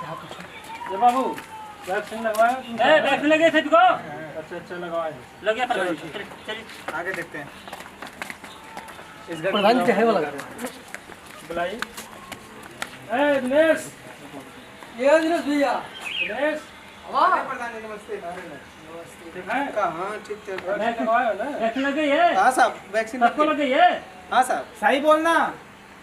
ये बाबू वैक्सीन लगवाया तुम? वैक्सीन लगे थे तुमको? अच्छा लगवाए लग गया। चलिए आगे देखते हैं। इस घर प्रधान जी है वो लगा बुलाइए। ए दिनेश, ये दिनेश भैया दिनेश प्रधान जी नमस्ते। ठीक है? हाँ ठीक थे। वैक्सीन लगवाया ना? वैक्सीन लग गई है? हाँ साहब वैक्सीन सबको लग गई है? हाँ साहब सही बोलना।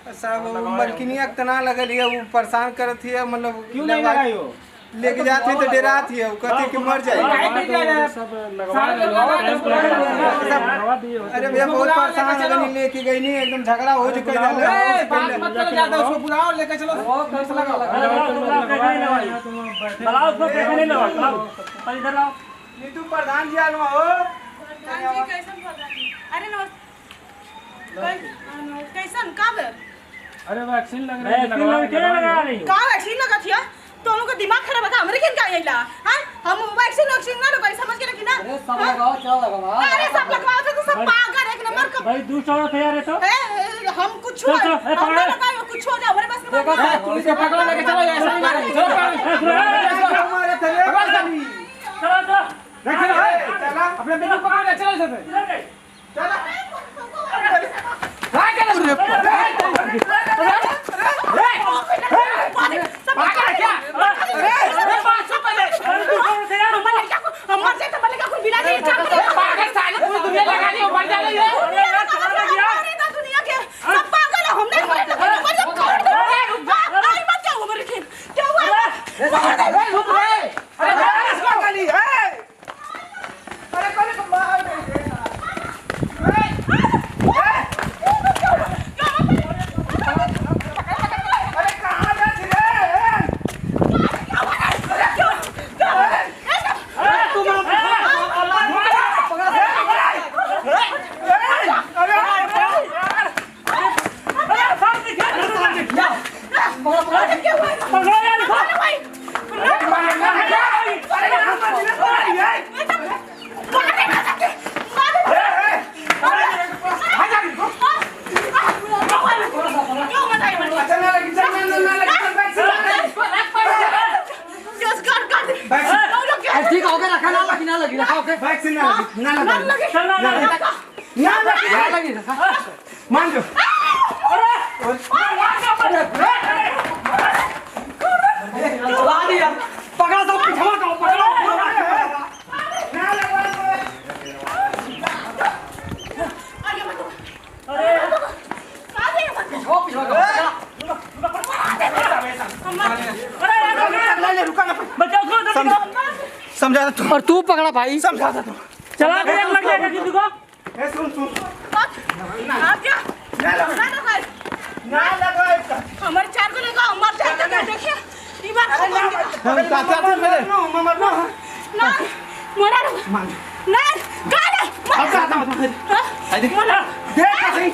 साहब मलकिनिया तना लगल है, वो परेशान करत है, मतलब क्यों नहीं लगाई हो? लेके जाते तो डरात है, वो कहते कि मर जाएगा। सब लगवा दिए। अरे भैया बहुत परेशान है, नहीं लेके गई नहीं, एकदम झगड़ा हो चुका उसको बुलाओ, लेके चलो। बुलाओ उसको, कैसे नहीं लगाओ? इधर लाओ। नीतू प्रधान जी आलो हो। अरे नमस्ते। कैसन का बे? अरे वैक्सीन लग रही है, लगा रही का वैक्सीन लगा थिया? तो लोग का दिमाग खराब है, हमरे किन का आइला? हां हम वैक्सीन ना लगाई, समझ के रखी ना। अरे सब लगाओ, चल लगाओ। अरे सब लगवाओ तो सब पागल एक नंबर का। भाई दूसरा तैयार है तो हम कुछ हो हम ना लगाए कुछ हो जाए, हमारे पास में देखो पुलिस के पकड़ लेके चलो, ऐसा नहीं करेंगे। चलो चलो चला अपने बिल्कुल पकड़ ले, चलो इधर ठीक हो गया, रखा ना लगी रखा ओके। वैक्सीन ना लगी मान लो। पकड़ा सब पिछवा का पकड़ो। समझा तू और तू पकड़ा भाई, समझा तू चला के लग जाएगा किसी को। ए सुन आप क्या ना लगाए ना लगाए हमारे चार को लगा, मर जाएगा। देखिए ये बात हम चाचा थे मेरे ममर ना ना मोरा ना गाना अब आता देख सही